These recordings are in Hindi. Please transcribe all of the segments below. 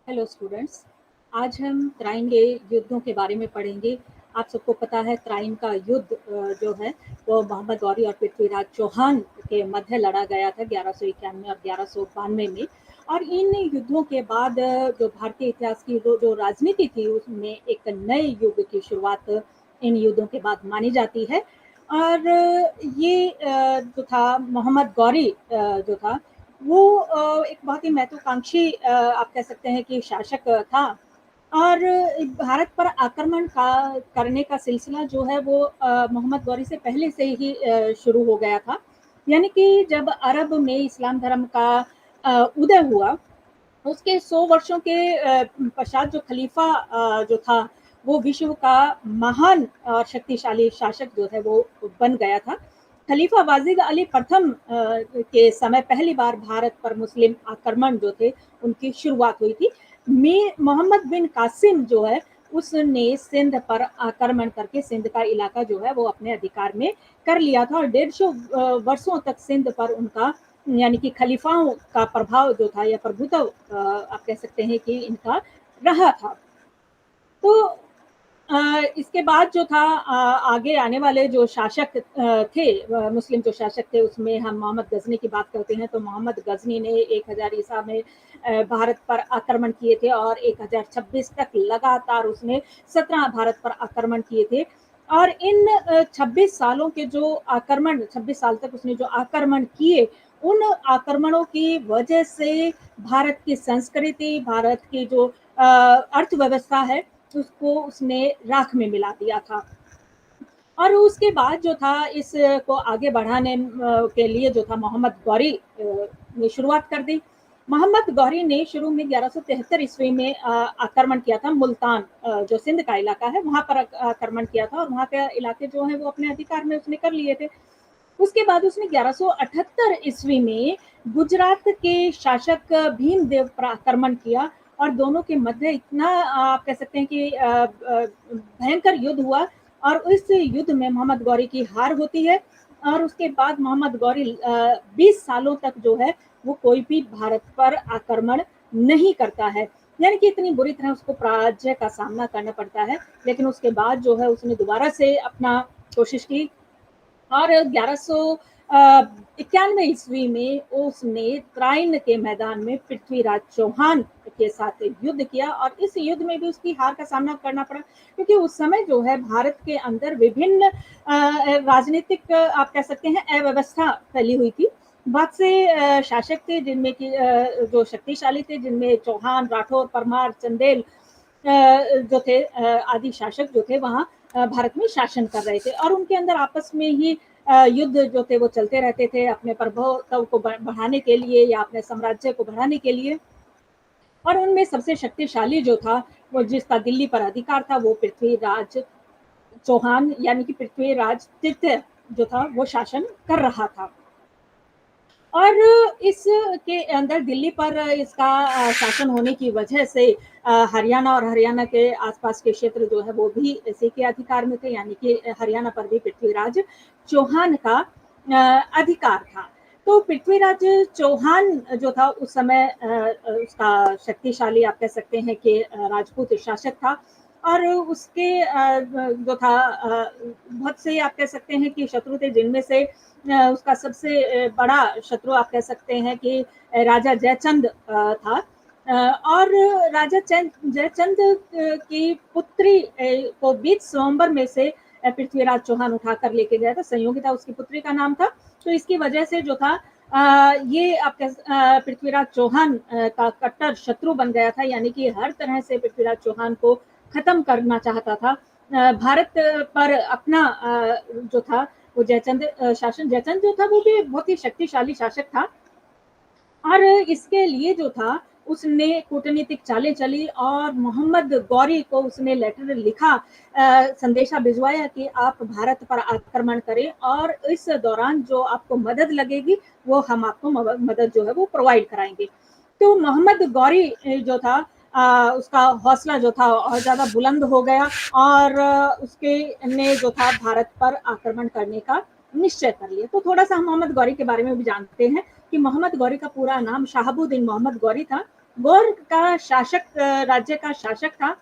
Hello students. आज हम तराइन के युद्धों के बारे में पढ़ेंगे। आप सबको पता है तराइन का युद्ध जो है वो मोहम्मद गौरी और पृथ्वीराज चौहान के मध्य लड़ा गया था 1191 और 1192 में। और इन युद्धों के बाद जो भारतीय इतिहास की जो राजनीति थी उसमें एक नए युग की शुरुआत इन युद्धों के बाद मानी जाती है। और ये जो था मोहम्मद गौरी जो था वो एक बहुत ही महत्वाकांक्षी आप कह सकते हैं कि शासक था। और भारत पर आक्रमण का करने का सिलसिला जो है वो मोहम्मद गौरी से पहले से ही शुरू हो गया था। यानी कि जब अरब में इस्लाम धर्म का उदय हुआ उसके 100 वर्षों के पश्चात जो खलीफा जो था वो विश्व का महान और शक्तिशाली शासक जो है वो बन गया था। खलीफा वाजिद अली प्रथम के समय पहली बार भारत पर मुस्लिम आक्रमण जो थे उनकी शुरुआत हुई थी। मोहम्मद बिन कासिम जो है उसने सिंध पर आक्रमण करके सिंध का इलाका जो है वो अपने अधिकार में कर लिया था और 150 वर्षों तक सिंध पर उनका यानी कि खलीफाओं का प्रभाव जो था या प्रभुत्व आप कह सकते हैं कि इनका रहा था। तो इसके बाद जो था आगे आने वाले जो शासक थे मुस्लिम जो शासक थे उसमें हम मोहम्मद गजनी की बात करते हैं तो मोहम्मद गजनी ने 1000 ईसा में भारत पर आक्रमण किए थे और 1026 तक लगातार उसने 17 भारत पर आक्रमण किए थे। और इन 26 सालों के जो आक्रमण 26 साल तक उसने जो आक्रमण किए उन आक्रमणों की वजह से भारत की संस्कृति भारत की जो अर्थव्यवस्था है उसको उसने राख में मिला दिया था। और उसके बाद जो था इसको आगे बढ़ाने के लिए जो था मोहम्मद गौरी ने शुरुआत कर दी। मोहम्मद गौरी ने शुरू में 1173 ईस्वी में आक्रमण किया था मुल्तान जो सिंध का इलाका है वहां पर आक्रमण किया था और वहां के इलाके जो है वो अपने अधिकार में उसने कर लिए थे। उसके बाद उसने 1178 ईस्वी में गुजरात के शासक भीमदेव पर आक्रमण किया और दोनों के मध्य इतना आप कह सकते हैं कि भयंकर युद्ध हुआ और उस युद्ध में मोहम्मद गौरी की हार होती है। और उसके बाद मोहम्मद गौरी 20 सालों तक जो है वो कोई भी भारत पर आक्रमण नहीं करता है। यानी कि इतनी बुरी तरह उसको पराजय का सामना करना पड़ता है। लेकिन उसके बाद जो है उसने दोबारा से अपना कोशिश की और 1191 ईस्वी में उसने तराइन के मैदान में पृथ्वीराज चौहान के साथ युद्ध किया और इस युद्ध में भी उसकी हार का सामना करना पड़ा क्योंकि उस समय जो है भारत के अंदर विभिन्न राजनीतिक आप कह सकते हैं अव्यवस्था फैली हुई थी। बहुत से शासक थे जिनमें की जो शक्तिशाली थे जिनमें चौहान राठौर परमार चंदेल जो थे आदि शासक जो थे वहाँ भारत में शासन कर रहे थे और उनके अंदर आपस में ही युद्ध जो थे वो चलते रहते थे अपने प्रभुत्व को बढ़ाने के लिए या अपने साम्राज्य को बढ़ाने के लिए। और उनमें सबसे शक्तिशाली जो था वो जिसका दिल्ली पर अधिकार था वो पृथ्वीराज चौहान यानी कि पृथ्वीराज तृतीय जो था वो शासन कर रहा था। और इसके अंदर दिल्ली पर इसका शासन होने की वजह से हरियाणा और हरियाणा के आसपास के क्षेत्र जो है वो भी इसी के अधिकार में थे यानी कि हरियाणा पर भी पृथ्वीराज चौहान का अधिकार था। तो पृथ्वीराज चौहान जो था उस समय उसका शक्तिशाली आप कह सकते हैं कि राजपूत शासक था और उसके जो था बहुत से आप कह सकते हैं कि शत्रु थे जिनमें से उसका सबसे बड़ा शत्रु आप कह सकते हैं कि राजा जयचंद था। और राजा जयचंद की पुत्री को 20 स्वयंवर में से पृथ्वीराज चौहान उठाकर लेके गया था। संयोगिता उसकी पुत्री का नाम था। तो इसकी वजह से जो था ये आप पृथ्वीराज चौहान का कट्टर शत्रु बन गया था यानी कि हर तरह से पृथ्वीराज चौहान को खत्म करना चाहता था। भारत पर अपना जो था वो जयचंद जो था वो भी बहुत ही शक्तिशाली शासक था। और इसके लिए जो था उसने कूटनीतिक चालें चली और मोहम्मद गौरी को उसने लेटर लिखा संदेशा भिजवाया कि आप भारत पर आक्रमण करें और इस दौरान जो आपको मदद लगेगी वो हम आपको मदद जो है वो प्रोवाइड कराएंगे। तो मोहम्मद गौरी जो था उसका हौसला जो था और ज़्यादा बुलंद हो गया और उसके ने जो था भारत पर आक्रमण करने का निश्चय कर लिया। तो थोड़ा सा हम मोहम्मद गौरी के बारे में भी जानते हैं कि मोहम्मद गौरी का पूरा नाम शहाबुद्दीन मोहम्मद गौरी था। गौर का शासक राज्य का शासक था,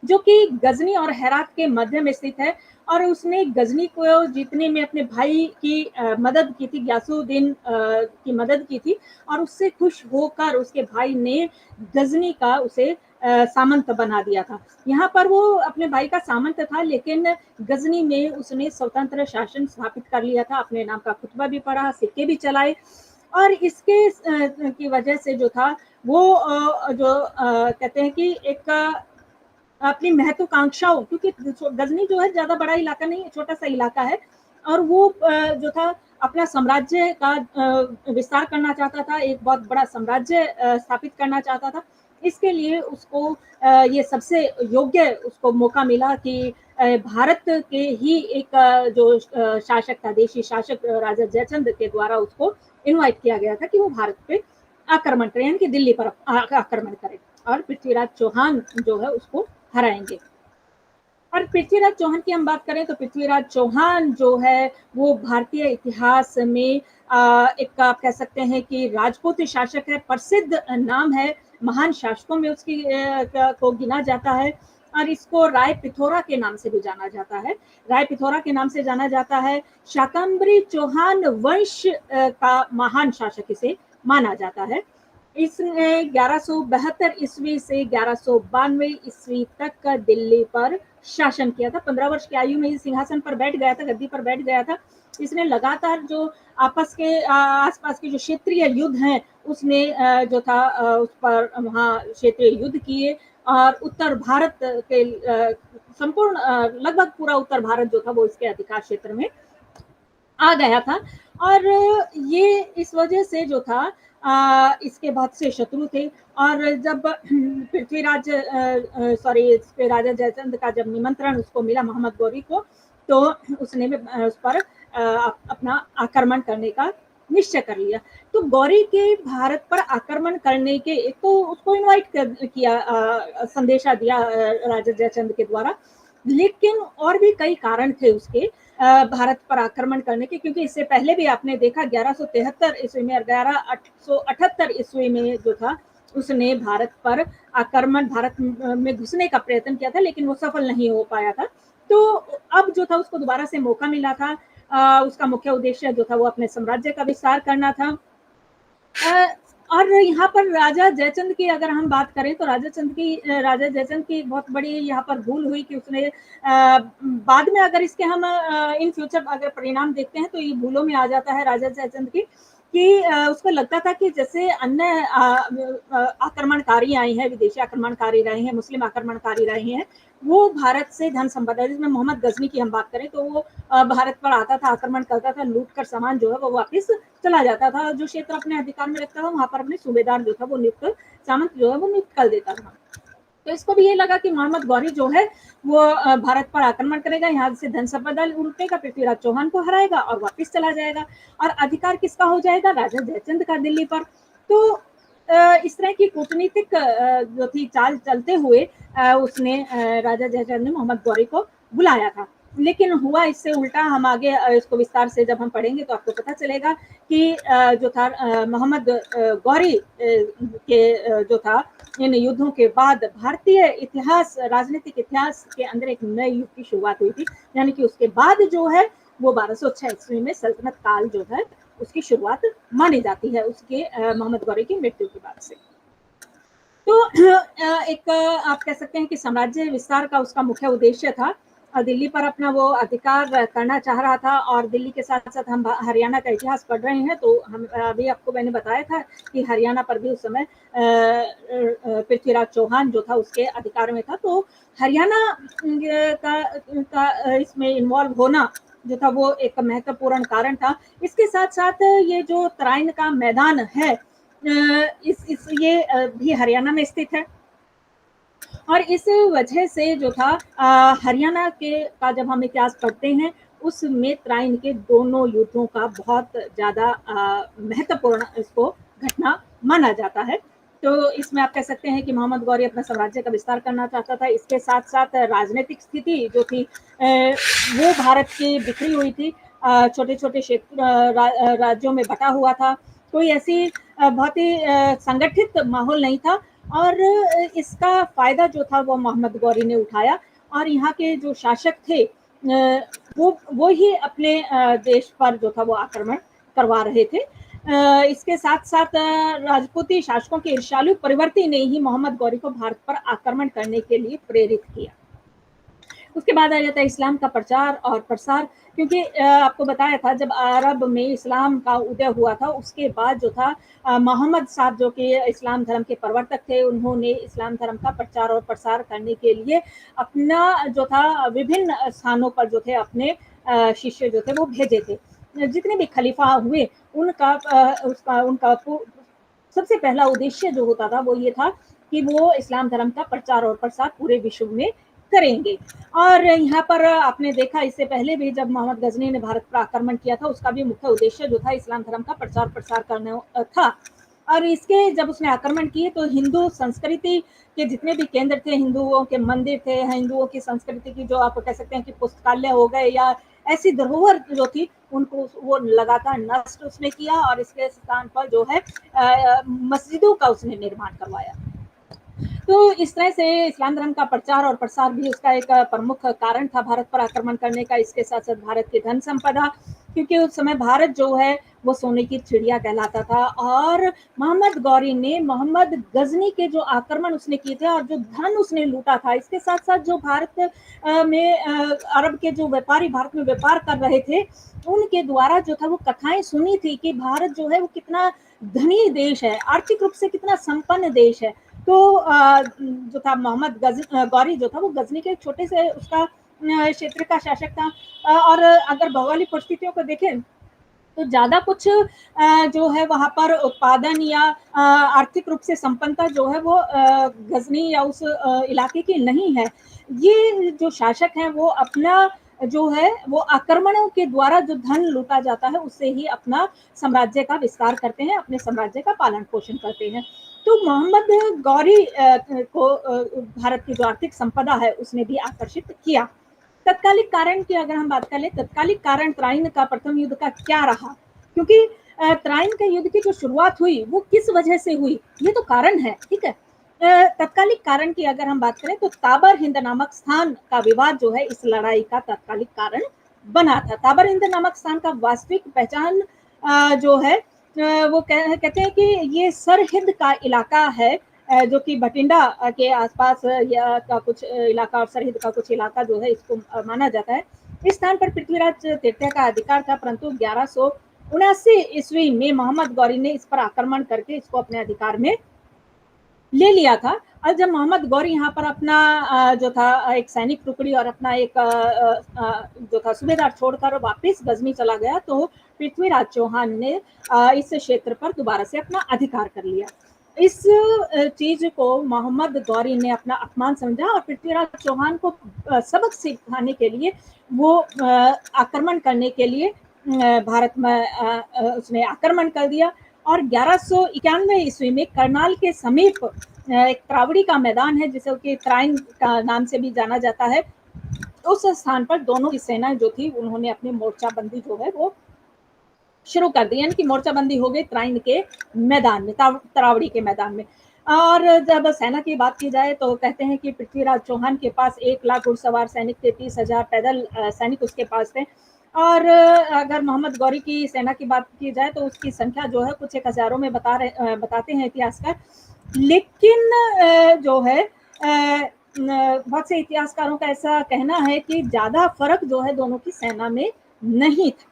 जो कि गजनी और हेरात के मध्य में स्थित है, और उसने गजनी को जीतने में अपने भाई की मदद की थी, ग्यासुद्दीन की मदद की थी, और उससे खुश होकर उसके भाई ने गजनी का उसे सामंत बना दिया था। यहाँ पर वो अपने भाई का सामंत था, लेकिन गजनी में उसने स्वतंत्र शासन स्थापित कर लिया था, अपने नाम का खुतबा भी पढ़ा, सिक्के भी चलाए, और इसके की वजह से जो था वो जो कहते हैं कि एक अपनी महत्वाकांक्षाओं, क्योंकि गजनी जो है ज्यादा बड़ा इलाका नहीं है, छोटा सा इलाका है, और वो जो था अपना साम्राज्य का विस्तार करना चाहता था, एक बहुत बड़ा साम्राज्य स्थापित करना चाहता था। इसके लिए उसको ये सबसे योग्य उसको मौका मिला कि भारत के ही एक जो शासक था, देशी शासक राजा जयचंद के द्वारा उसको इनवाइट किया गया था कि वो भारत पे आक्रमण करें, यानी कि दिल्ली पर आक्रमण करें, और पृथ्वीराज चौहान जो है उसको हराएंगे। और पृथ्वीराज चौहान की हम बात करें तो पृथ्वीराज चौहान जो है वो भारतीय इतिहास में एक आप कह सकते हैं कि राजपूत शासक है, प्रसिद्ध नाम है, महान शासकों में उसकी को गिना जाता है, और इसको राय पिथौरा के नाम से भी जाना जाता है। राय पिथौरा के नाम से जाना जाता है। शाकंभरी चौहान वंश का महान शासक इसे माना जाता है। इसने 1172 ईस्वी से 1192 ईस्वी तक दिल्ली पर शासन किया था। 15 वर्ष की आयु में सिंहासन पर बैठ गया था, गद्दी पर बैठ गया था। इसने लगातार जो आपस के आसपास के जो क्षेत्रीय युद्ध हैं उसने जो था उस पर वहाँ क्षेत्रीय युद्ध किए, और उत्तर भारत के संपूर्ण लगभग पूरा उत्तर भारत जो था वो इसके अधिकार क्षेत्र में आ गया था। और ये इस वजह से जो था इसके बहुत से शत्रु थे, और जब पृथ्वीराज सॉरी राजा जयचंद का जब निमंत्रण उसको मिला मोहम्मद गौरी को, तो उसने उस पर अपना आक्रमण करने का निश्चय कर लिया। तो गौरी के भारत पर आक्रमण करने के एक तो उसको इनवाइट किया, संदेशा दिया राजा जयचंद के द्वारा, लेकिन और भी कई कारण थे उसके भारत पर आक्रमण करने के, क्योंकि इससे पहले भी आपने देखा 1173 ईस्वी में, 1178 ईस्वी में जो था उसने भारत पर आक्रमण, भारत में घुसने का प्रयत्न किया था, लेकिन वो सफल नहीं हो पाया था। तो अब जो था उसको दोबारा से मौका मिला था। उसका मुख्य उद्देश्य जो था वो अपने साम्राज्य का विस्तार करना था। और यहाँ पर राजा जयचंद की अगर हम बात करें तो राजा जयचंद की बहुत बड़ी यहाँ पर भूल हुई कि उसने बाद में अगर इसके हम इन फ्यूचर अगर परिणाम देखते हैं तो ये भूलों में आ जाता है राजा जयचंद की, कि उसको लगता था कि जैसे अन्य आक्रमणकारी आए हैं, विदेशी आक्रमणकारी रहे हैं, मुस्लिम आक्रमणकारी रहे हैं, वो भारत से धन संपदा, जिसमें मोहम्मद गजनी की हम बात करें तो वो भारत पर आता था, आक्रमण करता था, लूट कर सामान जो है वो वापस चला जाता था, जो क्षेत्र अपने अधिकार में रखता था वहां पर अपने सूबेदार जो था वो नियुक्त, सामंत जो है वो नियुक्त कर देता था। तो इसको भी ये लगा कि मोहम्मद गौरी जो है वो भारत पर आक्रमण करेगा, यहाँ से धन संपदा लूटेगा, पृथ्वीराज चौहान को हराएगा और वापिस चला जाएगा, और अधिकार किसका हो जाएगा, राजा जयचंद का दिल्ली पर। तो इस तरह की कूटनीतिक जो थी चाल चलते हुए उसने राजा जयचंद ने मोहम्मद गौरी को बुलाया था, लेकिन हुआ इससे उल्टा। हम आगे इसको विस्तार से जब हम पढ़ेंगे तो आपको पता चलेगा कि जो था मोहम्मद गौरी के जो था इन युद्धों के बाद भारतीय इतिहास, राजनीतिक इतिहास के अंदर एक नए युग की शुरुआत हुई थी, यानी कि उसके बाद जो है वो 1206 ईस्वी में सल्तनत काल जो है उसकी शुरुआत मानी जाती है, उसके मोहम्मद गौरी की मृत्यु के बाद से। तो एक आप कह सकते हैं कि साम्राज्य विस्तार का उसका मुख्य उद्देश्य था, दिल्ली पर अपना वो अधिकार करना चाह रहा था। और दिल्ली के साथ साथ हम हरियाणा का इतिहास पढ़ रहे हैं तो हम अभी आपको मैंने बताया था कि हरियाणा पर भी उस समय पृथ्वीराज चौहान जो था उसके अधिकार में था। तो हरियाणा का इसमें इन्वॉल्व होना जो था वो एक महत्वपूर्ण कारण था। इसके साथ साथ ये जो तराइन का मैदान है ये भी हरियाणा में स्थित है, और इस वजह से जो था हरियाणा के का जब हम इतिहास पढ़ते हैं उसमें तराइन के दोनों युद्धों का बहुत ज़्यादा महत्वपूर्ण इसको घटना माना जाता है। तो इसमें आप कह सकते हैं कि मोहम्मद गौरी अपना साम्राज्य का विस्तार करना चाहता था। इसके साथ साथ राजनीतिक स्थिति जो थी वो भारत की बिखरी हुई थी, छोटे छोटे क्षेत्र राज्यों में बटा हुआ था। कोई ऐसी बहुत ही संगठित माहौल नहीं था, और इसका फ़ायदा जो था वो मोहम्मद गौरी ने उठाया, और यहाँ के जो शासक थे वो ही अपने देश पर जो था वो आक्रमण करवा रहे थे। इसके साथ-साथ राजपूती शासकों के ईर्ष्यालु परिवर्ती ने ही मोहम्मद गौरी को भारत पर आक्रमण करने के लिए प्रेरित किया। उसके बाद आ जाता है इस्लाम का प्रचार और प्रसार, क्योंकि आपको बताया था जब अरब में इस्लाम का उदय हुआ था, उसके बाद जो था मोहम्मद साहब जो कि इस्लाम धर्म के प्रवर्तक थे, उन्होंने इस्लाम धर्म का प्रचार और प्रसार करने के लिए अपना जो था विभिन्न स्थानों पर जो थे अपने शिष्य जो थे वो भेजे थे। जितने भी खलीफा हुए उनका उनका सबसे पहला उद्देश्य जो होता था वो ये था कि वो इस्लाम धर्म का प्रचार और प्रसार पूरे विश्व में करेंगे। और यहाँ पर आपने देखा इससे पहले भी जब मोहम्मद गजनी ने भारत पर आक्रमण किया था, उसका भी मुख्य उद्देश्य जो था इस्लाम धर्म का प्रचार प्रसार करना था। और इसके जब उसने आक्रमण किए तो हिंदू संस्कृति के जितने भी केंद्र थे, हिंदुओं के मंदिर थे, हिंदुओं की संस्कृति की जो आप कह सकते हैं कि पुस्तकालय हो गए या ऐसी धरोहर जो थी, उनको वो लगातार नष्ट उसने किया, और इसके स्थान पर जो है मस्जिदों का उसने निर्माण करवाया। तो इस तरह से इस्लाम धर्म का प्रचार और प्रसार भी उसका एक प्रमुख कारण था भारत पर आक्रमण करने का। इसके साथ साथ भारत की धन संपदा, क्योंकि उस समय भारत जो है वो सोने की चिड़िया कहलाता था, और मोहम्मद गौरी ने मोहम्मद गजनी के जो आक्रमण उसने किए थे और जो धन उसने लूटा था, इसके साथ साथ जो भारत में अरब के जो व्यापारी भारत में व्यापार कर रहे थे, उनके द्वारा जो था वो कथाएं सुनी थी कि भारत जो है वो कितना धनी देश है, आर्थिक रूप से कितना संपन्न देश है। तो जो था मोहम्मद गौरी जो था वो गजनी के छोटे से उसका क्षेत्र का शासक था। और अगर भौगोलिक परिस्थितियों को देखें तो ज़्यादा कुछ जो है वहाँ पर उत्पादन या आर्थिक रूप से संपन्नता जो है वो गजनी या उस इलाके की नहीं है। ये जो शासक हैं वो अपना जो है वो आक्रमणों के द्वारा जो धन लूटा जाता है उससे ही अपना साम्राज्य का विस्तार करते हैं, अपने साम्राज्य का पालन पोषण करते हैं। तो मोहम्मद गौरी को भारत की जो आर्थिक संपदा है उसने भी आकर्षित किया। तत्कालिक कारण की अगर हम बात करें, तत्कालिक कारण तराइन का प्रथम युद्ध का क्या रहा, क्योंकि तराइन के युद्ध की जो शुरुआत हुई वो किस वजह से हुई, ये तो कारण है, ठीक है। तत्कालिक कारण की अगर हम बात करें तो ताबर हिंद नामक स्थान का विवाद जो है इस लड़ाई का तत्कालिक कारण बना था। ताबर हिंद नामक स्थान का वास्तविक पहचान जो है वो कहते हैं कि ये सरहिंद का इलाका है, जो कि बठिंडा के आसपास या का कुछ इलाका और सरहिंद का कुछ इलाका जो है इसको माना जाता है। इस स्थान पर पृथ्वीराज तृतीय का अधिकार था, परंतु 1179 ईस्वी में मोहम्मद गौरी ने इस पर आक्रमण करके इसको अपने अधिकार में ले लिया था। और जब मोहम्मद गौरी यहाँ पर अपना जो था एक सैनिक टुकड़ी और अपना एक जो था सूबेदार छोड़कर वापस गजनी चला गया, तो पृथ्वीराज चौहान ने इस क्षेत्र पर दोबारा से अपना अधिकार कर लिया। इस चीज को मोहम्मद गौरी ने अपना अपमान समझा और पृथ्वीराज चौहान को सबक सिखाने के लिए वो आक्रमण करने के लिए भारत में उसने आक्रमण कर दिया। और 1191 ईस्वी में करनाल के समीप एक त्रावड़ी का मैदान है जिसे कि तराइन का नाम से भी जाना जाता है, उस स्थान पर दोनों की सेना जो थी उन्होंने अपनी मोर्चाबंदी जो है वो शुरू कर दी, यानी कि मोर्चाबंदी हो गई तराइन के मैदान में, तरावड़ी के मैदान में। और जब सेना की बात की जाए तो कहते हैं कि पृथ्वीराज चौहान के पास 1 लाख घुड़सवार सैनिक थे, 30,000 पैदल सैनिक उसके पास थे। और अगर मोहम्मद गौरी की सेना की बात की जाए तो उसकी संख्या जो है कुछ 1 हज़ारों में बताते हैं इतिहासकार। लेकिन जो है बहुत से इतिहासकारों का ऐसा कहना है कि ज़्यादा फर्क जो है दोनों की सेना में नहीं था,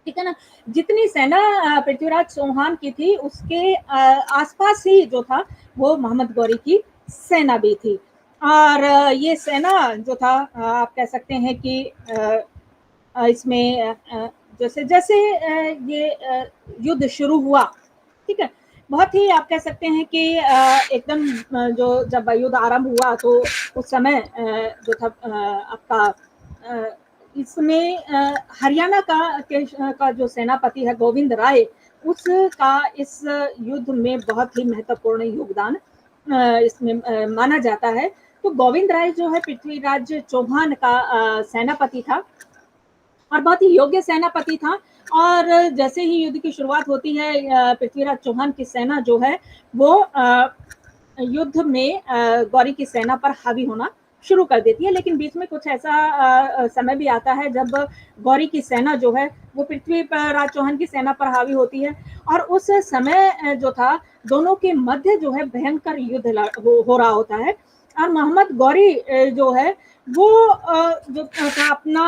ठीक है ना। जितनी सेना पृथ्वीराज चौहान की थी उसके आसपास ही जो था वो मोहम्मद गौरी की सेना भी थी। और ये सेना जो था आप कह सकते हैं कि इसमें जैसे जैसे ये युद्ध शुरू हुआ, ठीक है, बहुत ही आप कह सकते हैं कि एकदम जो जब युद्ध आरंभ हुआ तो उस समय जो था आपका इसमें हरियाणा का जो सेनापति है गोविंद राय, उसका इस युद्ध में बहुत ही महत्वपूर्ण योगदान इसमें माना जाता है। तो गोविंद राय जो है पृथ्वीराज चौहान का सेनापति था और बहुत ही योग्य सेनापति था। और जैसे ही युद्ध की शुरुआत होती है, पृथ्वीराज चौहान की सेना जो है वो युद्ध में गौरी की सेना पर हावी होना शुरू कर देती है। लेकिन बीच में कुछ ऐसा समय भी आता है जब गौरी की सेना जो है वो पृथ्वीराज चौहान की सेना पर हावी होती है, और उस समय जो था दोनों के मध्य जो है भयंकर युद्ध हो रहा होता है। और मोहम्मद गौरी जो है वो जो था अपना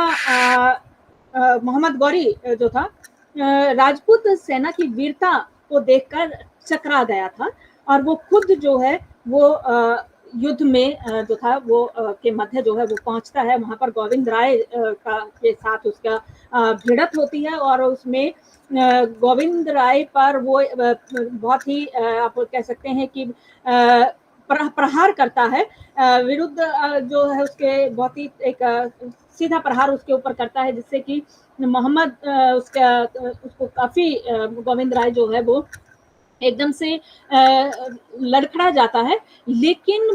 मोहम्मद गौरी जो था राजपूत सेना की वीरता को देखकर चकरा गया था, और वो खुद जो है वो युद्ध में जो था वो के मध्य जो है वो पहुंचता है। वहां पर गोविंद राय के साथ उसका भिड़त होती है, और उसमें गोविंद राय पर वो बहुत ही आप कह सकते हैं कि प्रहार करता है, विरुद्ध जो है उसके बहुत ही एक सीधा प्रहार उसके ऊपर करता है, जिससे कि मोहम्मद उसको काफी गोविंद राय जो है वो एकदम से लड़खड़ा जाता है। लेकिन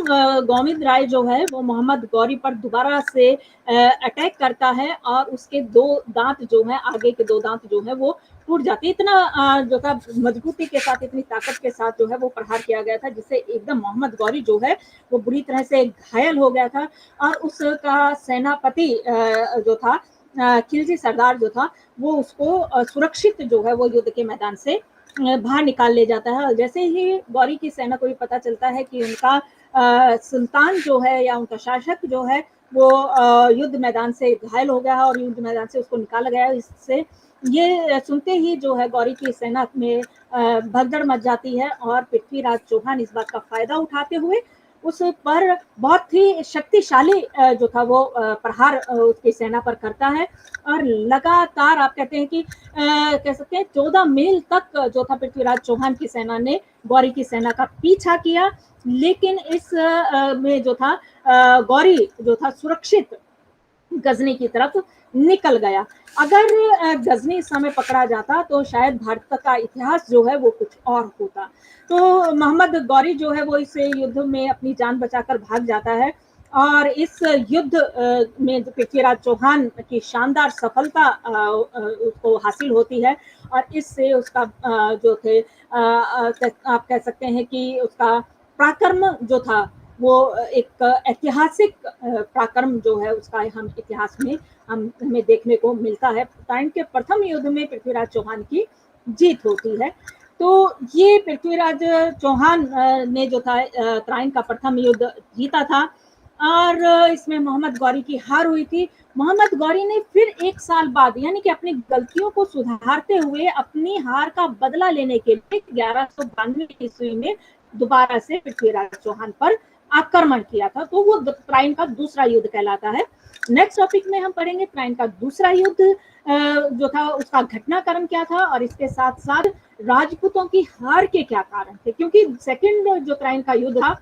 गोविंद राय जो है वो मोहम्मद गौरी पर दोबारा से अटैक करता है, और उसके 2 दांत जो हैं, आगे के 2 दांत जो है वो टूट जाते हैं। इतना जो था मजबूती के साथ, इतनी ताकत के साथ जो है वो प्रहार किया गया था, जिससे एकदम मोहम्मद गौरी जो है वो बुरी तरह से घायल हो गया था। और उसका सेनापति जो था खिलजी सरदार जो था वो उसको सुरक्षित जो है वो युद्ध के मैदान से बाहर निकाल ले जाता है। और जैसे ही गौरी की सेना को भी पता चलता है कि उनका सुल्तान जो है या उनका शासक जो है वो युद्ध मैदान से घायल हो गया है और युद्ध मैदान से उसको निकाला गया है, इससे ये सुनते ही जो है गौरी की सेना में भगदड़ मच जाती है, और पृथ्वीराज चौहान इस बात का फायदा उठाते हुए उस पर बहुत ही शक्तिशाली जो था वो प्रहार उसकी सेना पर करता है। और लगातार आप कहते हैं कि कह सकते हैं 14 मील तक जो था पृथ्वीराज चौहान की सेना ने गौरी की सेना का पीछा किया, लेकिन इस में जो था गौरी जो था सुरक्षित गजनी की तरफ निकल गया। अगर गजनी इस समय पकड़ा जाता तो शायद भारत का इतिहास जो है वो कुछ और होता। तो मोहम्मद गौरी जो है वो इस युद्ध में अपनी जान बचाकर भाग जाता है, और इस युद्ध में पृथ्वीराज चौहान की शानदार सफलता उसको हासिल होती है, और इससे उसका जो थे आप कह सकते हैं कि उसका पराक्रम जो था वो एक ऐतिहासिक पराक्रम जो है उसका हम इतिहास में हमें देखने को मिलता है। तराइन के प्रथम युद्ध में पृथ्वीराज चौहान की जीत होती है। तो ये पृथ्वीराज चौहान ने जो था तराइन का प्रथम युद्ध जीता था, और इसमें मोहम्मद गौरी की हार हुई थी। मोहम्मद गौरी ने फिर 1 साल बाद, यानी कि अपनी गलतियों को सुधारते हुए अपनी हार का बदला लेने के लिए 1192 ईस्वी में दोबारा से पृथ्वीराज चौहान पर आक्रमण किया था। तो वो तराइन का दूसरा युद्ध कहलाता है। नेक्स्ट टॉपिक में हम पढ़ेंगे तराइन का दूसरा युद्ध जो था उसका घटनाक्रम क्या था, और इसके साथ साथ राजपूतों की हार के क्या कारण थे, क्योंकि सेकंड जो तराइन का युद्ध था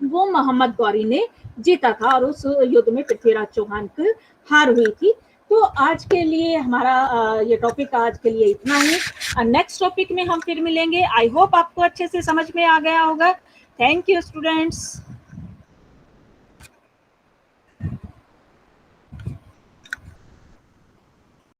वो मोहम्मद गौरी ने जीता था, और उस युद्ध में पृथ्वीराज चौहान की हार हुई थी। तो आज के लिए हमारा ये टॉपिक आज के लिए इतना ही। नेक्स्ट टॉपिक में हम फिर मिलेंगे। आई होप आपको अच्छे से समझ में आ गया होगा। Thank you students.